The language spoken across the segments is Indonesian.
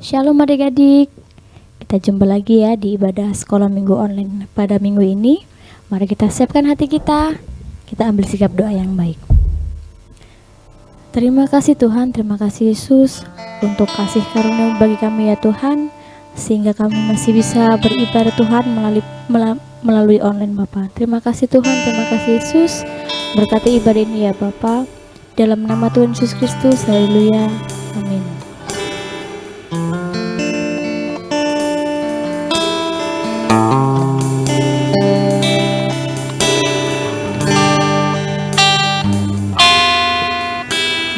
Shalom adik-adik, kita jumpa lagi ya di ibadah sekolah minggu online pada minggu ini. Mari kita siapkan hati kita ambil sikap doa yang baik. Terima kasih Tuhan, terima kasih Yesus untuk kasih karunia bagi kami ya Tuhan, sehingga kami masih bisa beribadah Tuhan melalui online Bapa. Terima kasih Tuhan, terima kasih Yesus, berkati ibadah ini ya Bapa, dalam nama Tuhan Yesus Kristus, haleluya, amin.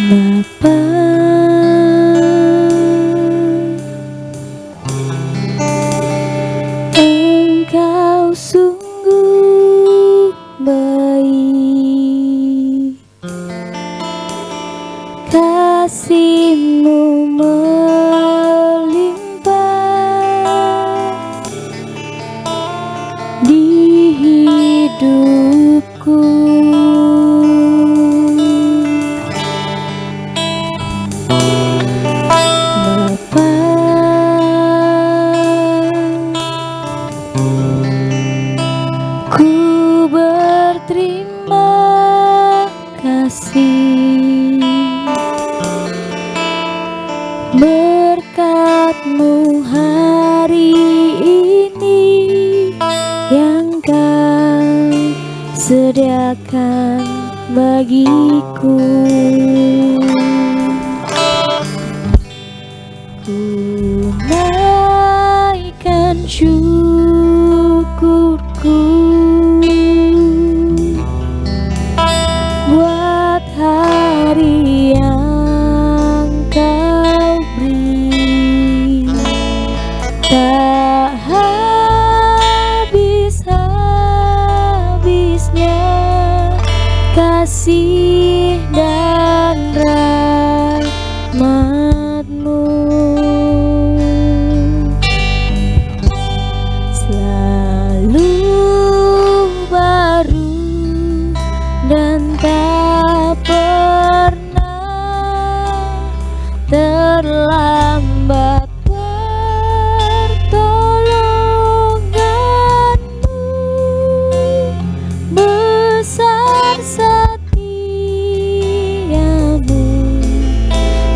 Bapa, Engkau sungguh baik, kasih-Mu melimpah di hidupku. Ku berterima kasih, berkat-Mu hari ini yang Kau sediakan bagiku. Ku naikkan syukurku buat hari yang Kau beri, tak habis-habisnya kasih dan rahmat-Mu. Selalu baru dan tak pernah terlambat pertolongan-Mu, besar setia-Mu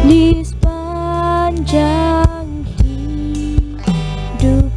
di sepanjang hidupku.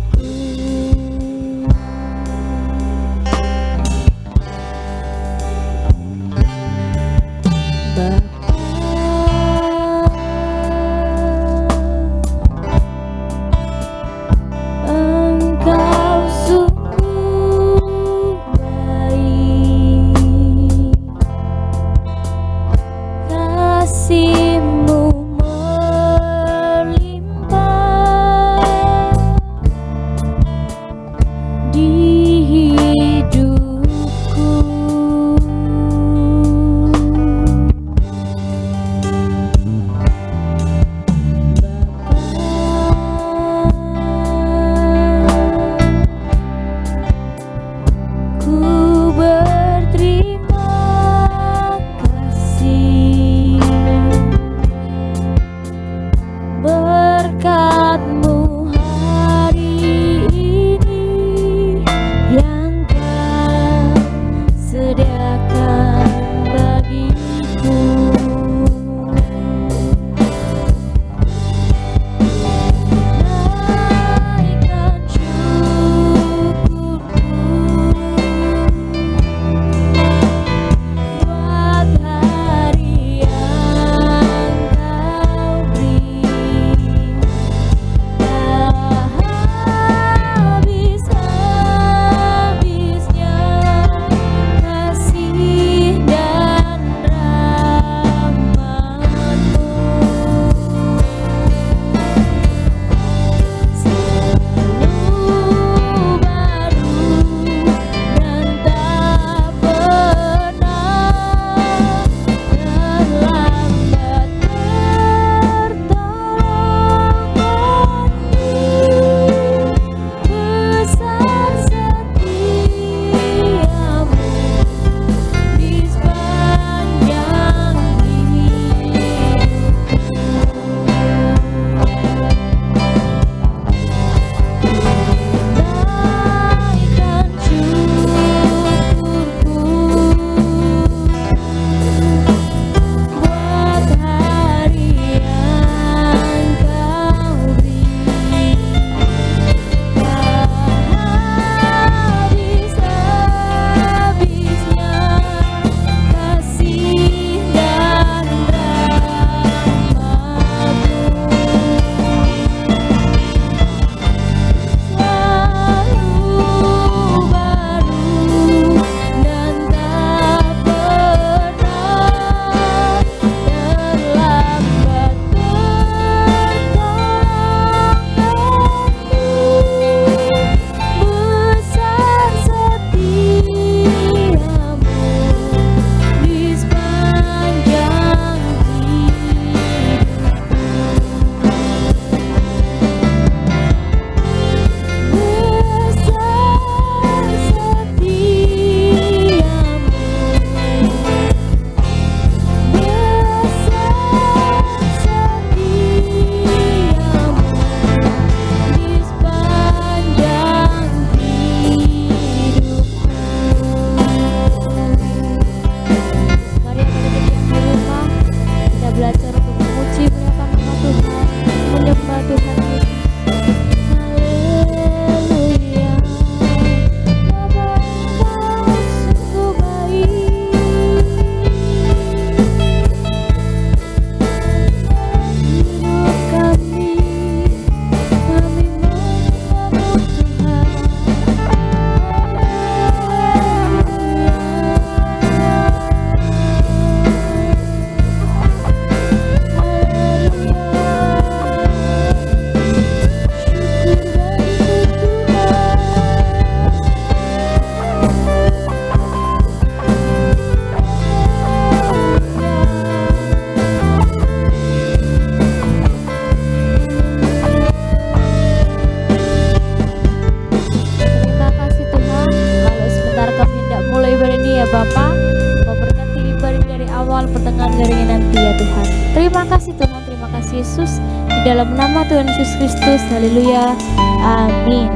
pertengahan garingnya nanti ya Tuhan. Terima kasih Tuhan, terima kasih Yesus. Di dalam nama Tuhan Yesus Kristus, haleluya, amin.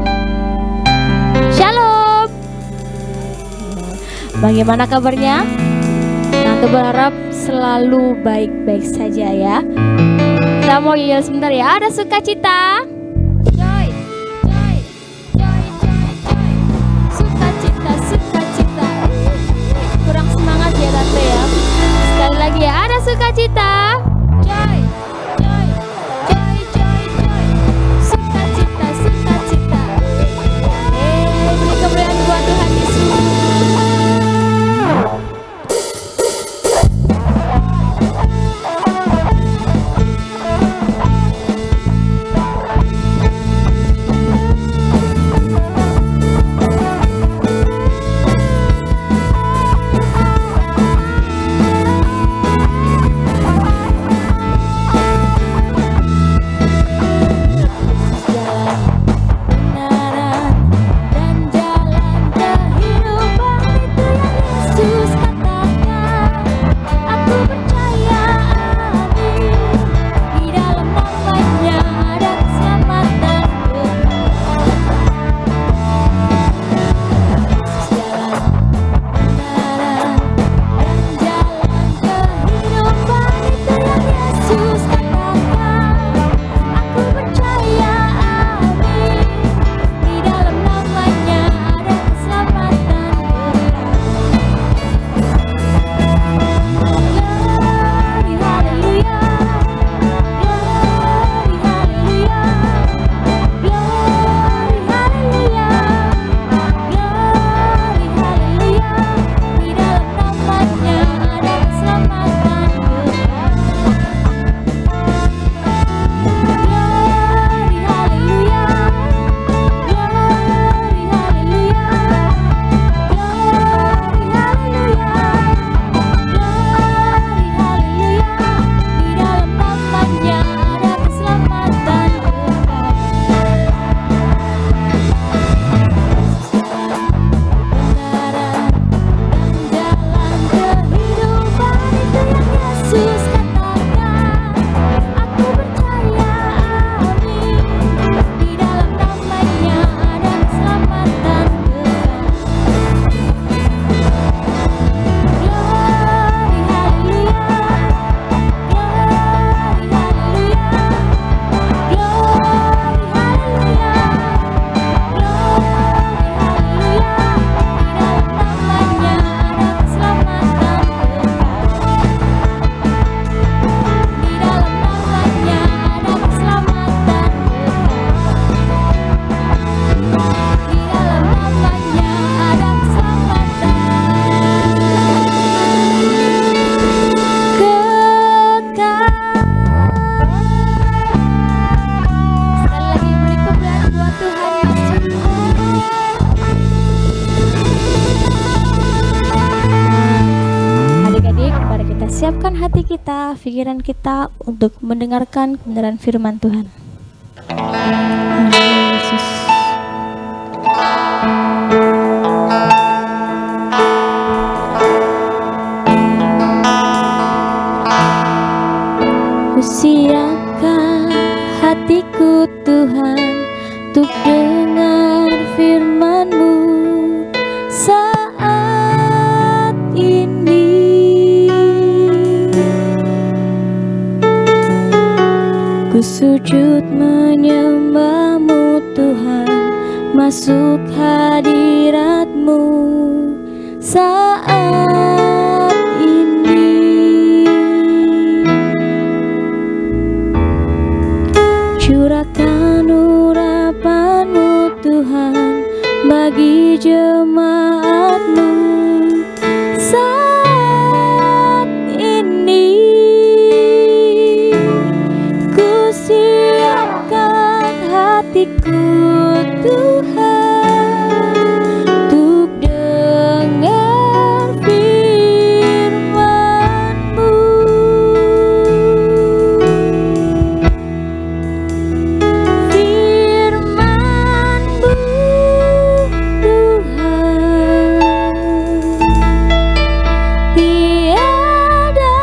Shalom. Bagaimana kabarnya? Tante berharap selalu baik-baik saja ya. Kita mau yel sebentar ya. Ada sukacita. Joy, joy, joy, joy, joy. Sukacita, sukacita. Kurang semangat ya Tante ya. Sekali lagi ya. Ada sukacita. Joy, joy, joy, joy, joy. Sukacita, sukacita. Beri kemuliaan buat Tuhan Yesus. Siapkan hati kita, pikiran kita untuk mendengarkan kebenaran firman Tuhan. Yesus. Kusiapkan hatiku Tuhan untuk dengar firman-Mu saat ini. Ku sujud menyembah-Mu Tuhan, masuk hadirat-Mu saat ini. Curahkan urapan-Mu Tuhan bagi jemaat-Mu saat ini. Hatiku Tuhan untuk dengar firman-Mu. Firman-Mu Tuhan, tiada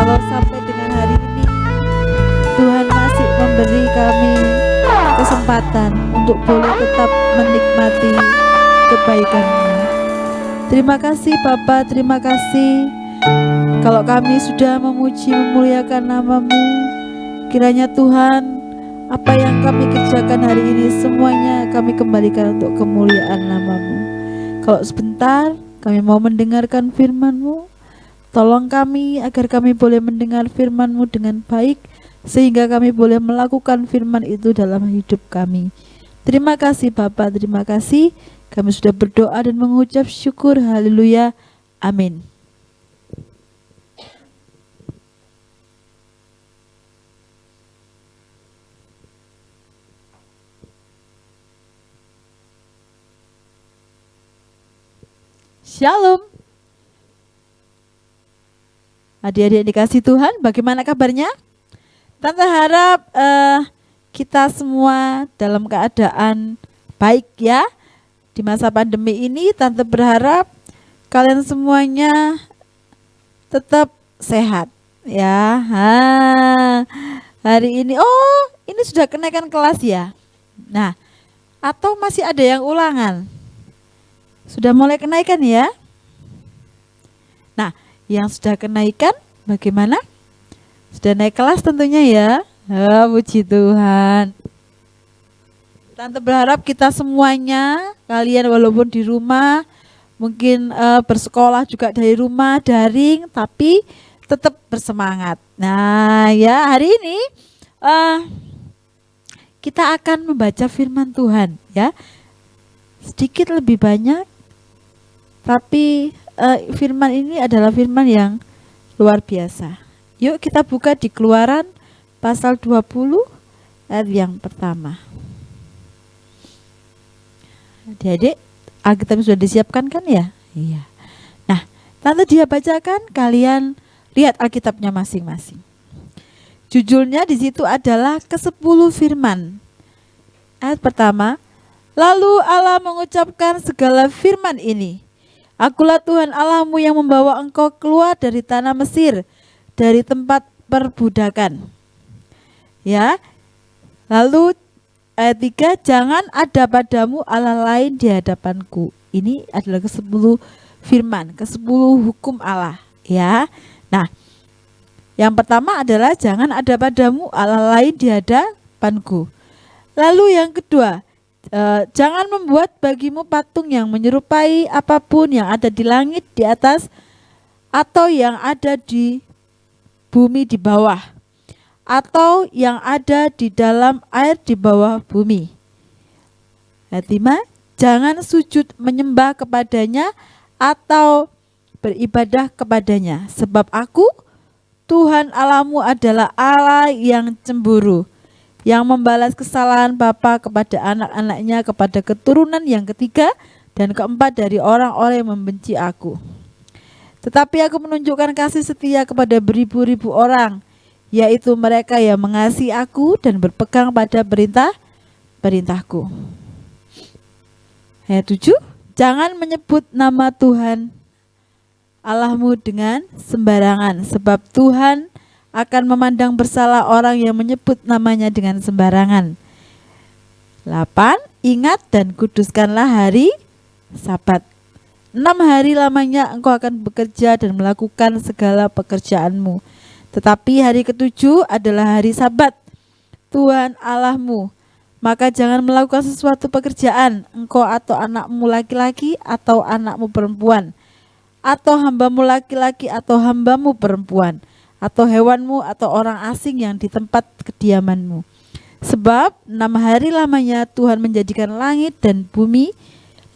kalau sampai dengan hari ini Tuhan masih memberi kami kesempatan untuk boleh tetap menikmati kebaikan-Mu. Terima kasih Bapa, terima kasih kalau kami sudah memuji memuliakan nama-Mu. Kiranya Tuhan, apa yang kami kerjakan hari ini semuanya kami kembalikan untuk kemuliaan nama-Mu. Kalau sebentar kami mau mendengarkan firman-Mu, tolong kami agar kami boleh mendengar firman-Mu dengan baik, sehingga kami boleh melakukan firman itu dalam hidup kami. Terima kasih Bapa, terima kasih. Kami sudah berdoa dan mengucap syukur. Haleluya. Amin. Shalom. Adik-adik yang dikasih Tuhan, bagaimana kabarnya? Tante harap kita semua dalam keadaan baik ya. Di masa pandemi ini Tante berharap kalian semuanya tetap sehat ya. Hari ini ini sudah kenaikan kelas ya. Nah, atau masih ada yang ulangan? Sudah mulai kenaikan ya. Nah, yang sudah kenaikan bagaimana? Sudah naik kelas tentunya ya. Puji Tuhan. Tante berharap kita semuanya, kalian walaupun di rumah, mungkin bersekolah juga dari rumah, daring, tapi tetap bersemangat. Nah ya, hari ini kita akan membaca firman Tuhan ya. Sedikit lebih banyak, tapi firman ini adalah firman yang luar biasa. Yuk kita buka di Keluaran pasal 20 ayat yang pertama. Adik-adik, Alkitab sudah disiapkan kan ya? Iya. Nah, Tante dia bacakan, kalian lihat Alkitabnya masing-masing. Judulnya di situ adalah ke-10 firman. Ayat pertama, lalu Allah mengucapkan segala firman ini. Akulah Tuhan Allahmu yang membawa engkau keluar dari tanah Mesir, dari tempat perbudakan. Ya. Lalu ayat 3, jangan ada padamu Allah lain di hadapanku. Ini adalah ke-10 firman, ke-10 hukum Allah ya. Nah, yang pertama adalah jangan ada padamu Allah lain di hadapanku. Lalu yang kedua, jangan membuat bagimu patung yang menyerupai apapun yang ada di langit di atas atau yang ada di bumi di bawah, atau yang ada di dalam air di bawah bumi. Ayat 5, jangan sujud menyembah kepadanya atau beribadah kepadanya, sebab aku, Tuhan Allahmu adalah Allah yang cemburu, yang membalas kesalahan bapa kepada anak-anaknya, kepada keturunan yang ketiga dan keempat dari orang-orang yang membenci aku. Tetapi aku menunjukkan kasih setia kepada beribu-ribu orang, yaitu mereka yang mengasihi aku dan berpegang pada perintah-perintahku. Ayat 7, jangan menyebut nama Tuhan Allahmu dengan sembarangan, sebab Tuhan akan memandang bersalah orang yang menyebut namanya dengan sembarangan. 8, ingat dan kuduskanlah hari Sabat. 6 hari lamanya engkau akan bekerja dan melakukan segala pekerjaanmu. Tetapi hari ke-7 adalah hari Sabat Tuhan Allahmu. Maka jangan melakukan sesuatu pekerjaan, engkau atau anakmu laki-laki atau anakmu perempuan, atau hambamu laki-laki atau hambamu perempuan, atau hewanmu atau orang asing yang di tempat kediamanmu. Sebab 6 hari lamanya Tuhan menjadikan langit dan bumi,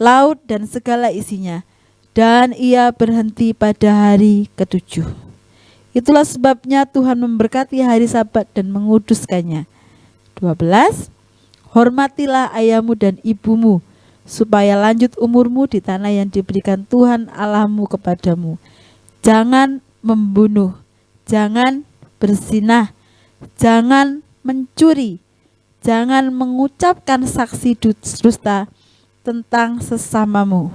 laut dan segala isinya, dan ia berhenti pada hari ke-7. Itulah sebabnya Tuhan memberkati hari Sabat dan menguduskannya. 12, hormatilah ayahmu dan ibumu, supaya lanjut umurmu di tanah yang diberikan Tuhan Allahmu kepadamu. Jangan membunuh, jangan berzinah, jangan mencuri, jangan mengucapkan saksi dusta tentang sesamamu,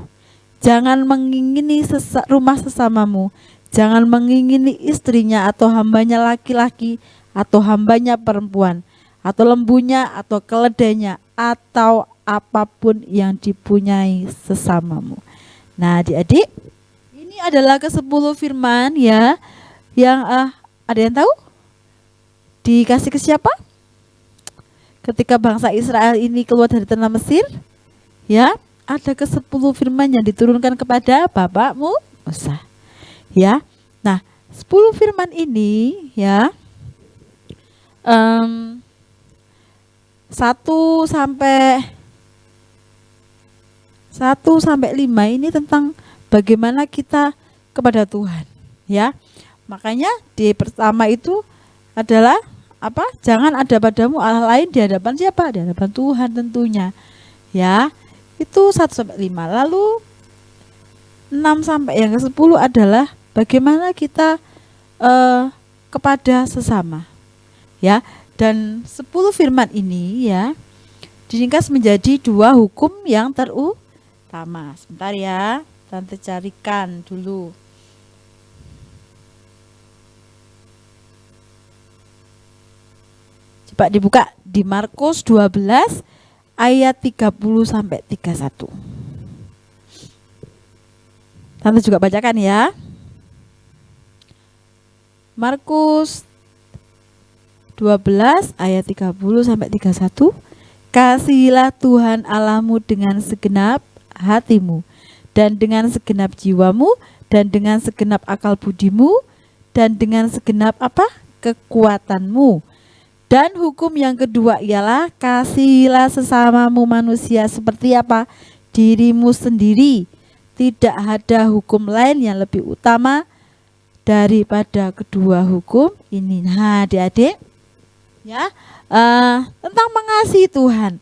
jangan mengingini rumah sesamamu, Jangan mengingini istrinya atau hambanya laki-laki atau hambanya perempuan atau lembunya atau keledainya atau apapun yang dipunyai sesamamu. Nah, adik-adik, ini adalah ke-10 firman ya yang ada yang tahu? Dikasih ke siapa? Ketika bangsa Israel ini keluar dari tanah Mesir, ya, ada ke-10 firman yang diturunkan kepada bapakmu Musa. Ya. Nah, 10 firman ini ya 1 sampai 5 ini tentang bagaimana kita kepada Tuhan, ya. Makanya di pertama itu adalah apa? Jangan ada padamu Allah lain di hadapan siapa? Di hadapan Tuhan tentunya. Ya. Itu 1 sampai 5. Lalu 6 sampai yang ke-10 adalah bagaimana kita kepada sesama. Ya. Dan 10 firman ini ya diringkas menjadi 2 hukum yang terutama. Sebentar ya, Tante carikan dulu. Coba dibuka di Markus 12 ayat 30 sampai 31. Tante juga bacakan ya. Markus 12 ayat 30 sampai 31. Kasihilah Tuhan Allahmu dengan segenap hatimu dan dengan segenap jiwamu dan dengan segenap akal budimu dan dengan segenap apa? Kekuatanmu. Dan hukum yang kedua ialah kasihilah sesamamu manusia seperti apa? Dirimu sendiri. Tidak ada hukum lain yang lebih utama daripada kedua hukum ini. Nah, adik-adik, ya, tentang mengasihi Tuhan.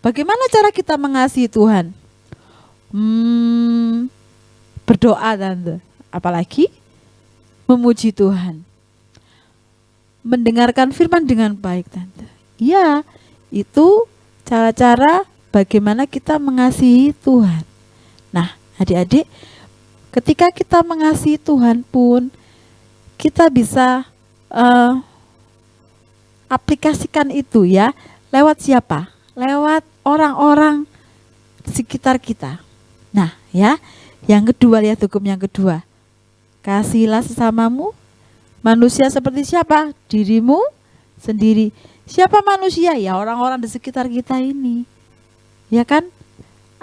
Bagaimana cara kita mengasihi Tuhan? Berdoa, Tante. Apalagi memuji Tuhan. Mendengarkan firman dengan baik, Tante. Iya, itu cara-cara bagaimana kita mengasihi Tuhan. Nah, adik-adik, ketika kita mengasihi Tuhan pun kita bisa aplikasikan itu ya. Lewat siapa? Lewat orang-orang sekitar kita. Nah, ya, yang kedua, lihat hukum yang kedua. Kasihilah sesamamu manusia seperti siapa? Dirimu sendiri. Siapa manusia? Ya orang-orang di sekitar kita ini. Ya kan?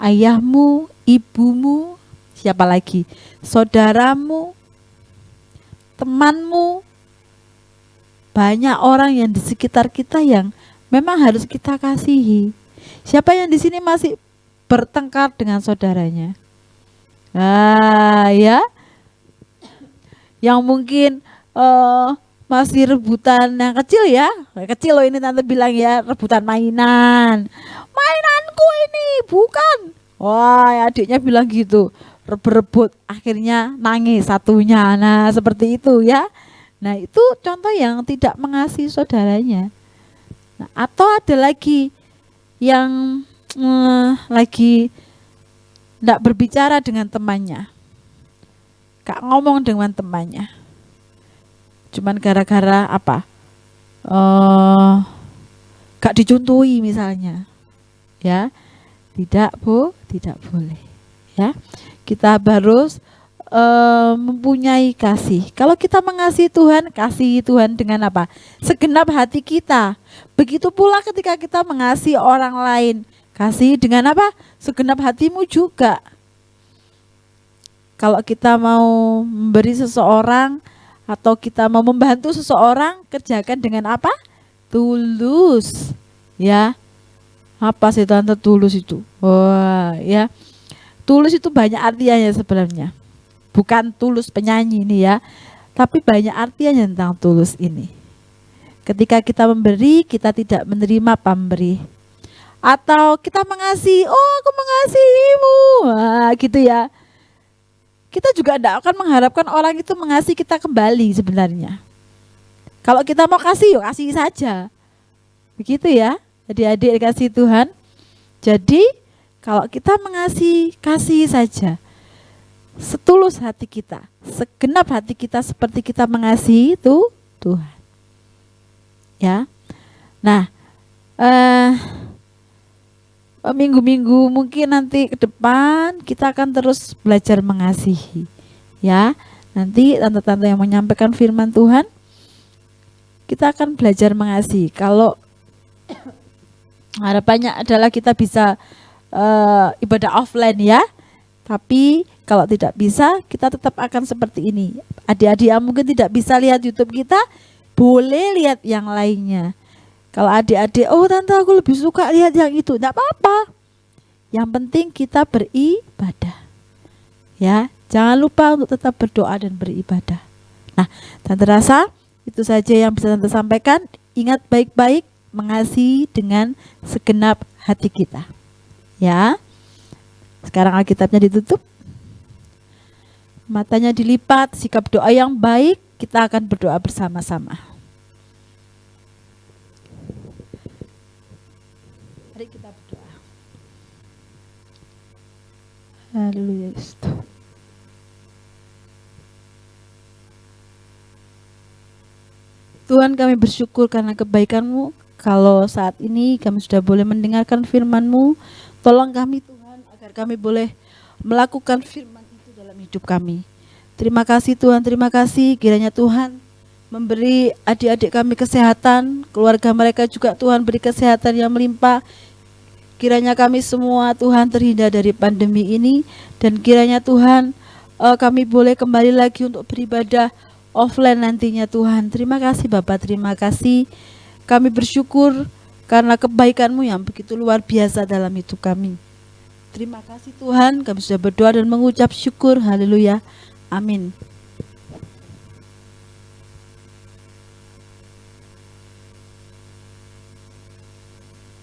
Ayahmu, ibumu, siapa lagi? Saudaramu, temanmu. Banyak orang yang di sekitar kita yang memang harus kita kasihi. Siapa yang di sini masih bertengkar dengan saudaranya? Nah, ya. Yang mungkin masih rebutan yang kecil ya, kecil loh ini Tante bilang ya, rebutan mainan, mainanku ini bukan, wah adiknya bilang gitu, berebut akhirnya nangis satunya. Nah seperti itu ya. Nah itu contoh yang tidak mengasihi saudaranya. Nah, atau ada lagi yang lagi tidak berbicara dengan temannya, gak ngomong dengan temannya, cuman gara-gara apa? Gak dicontohi misalnya, ya, tidak boleh, ya. Kita harus mempunyai kasih. Kalau kita mengasihi Tuhan, kasihi Tuhan dengan apa? Segenap hati kita. Begitu pula ketika kita mengasihi orang lain, kasih dengan apa? Segenap hatimu juga. Kalau kita mau memberi seseorang atau kita mau membantu seseorang, kerjakan dengan apa? Tulus. Ya. Apa sih Tante tulus itu? Wah, ya. Tulus itu banyak artiannya sebenarnya. Bukan tulus penyanyi ini ya, tapi banyak artiannya tentang tulus ini. Ketika kita memberi, kita tidak menerima pemberi. Atau kita mengasihi, oh aku mengasihimu, nah, gitu ya. Kita juga tidak akan mengharapkan orang itu mengasihi kita kembali sebenarnya. Kalau kita mau kasih, yuk kasih saja. Begitu ya, adik-adik dikasih Tuhan. Jadi kalau kita mengasihi, kasih saja. setulus hati kita, segenap hati kita seperti kita mengasihi itu Tuhan. Ya. Nah, minggu-minggu mungkin nanti ke depan kita akan terus belajar mengasihi. Ya. Nanti tante-tante yang menyampaikan firman Tuhan, kita akan belajar mengasihi. Kalau harapannya adalah kita bisa ibadah offline ya. Tapi kalau tidak bisa, kita tetap akan seperti ini. Adik-adik yang mungkin tidak bisa lihat YouTube kita, boleh lihat yang lainnya. Kalau adik-adik, oh tante aku lebih suka lihat yang itu, tidak apa-apa. Yang penting kita beribadah. Ya, jangan lupa untuk tetap berdoa dan beribadah. Nah, tante rasa itu saja yang bisa tante sampaikan. Ingat baik-baik, mengasihi dengan segenap hati kita. Ya. Sekarang Alkitabnya ditutup. Matanya dilipat, sikap doa yang baik, kita akan berdoa bersama-sama. Mari kita berdoa. Haleluya. Tuhan, kami bersyukur karena kebaikan-Mu. Kalau saat ini kami sudah boleh mendengarkan firman-Mu, tolong kami Tuhan agar kami boleh melakukan firman itu dalam hidup kami. Terima kasih Tuhan, terima kasih kiranya Tuhan memberi adik-adik kami kesehatan, keluarga mereka juga Tuhan beri kesehatan yang melimpah. Kiranya kami semua Tuhan terhindar dari pandemi ini, dan kiranya Tuhan kami boleh kembali lagi untuk beribadah offline nantinya Tuhan. Terima kasih Bapak, terima kasih. Kami bersyukur karena kebaikan-Mu yang begitu luar biasa dalam hidup kami. Terima kasih Tuhan, kami sudah berdoa dan mengucap syukur. Haleluya. Amin.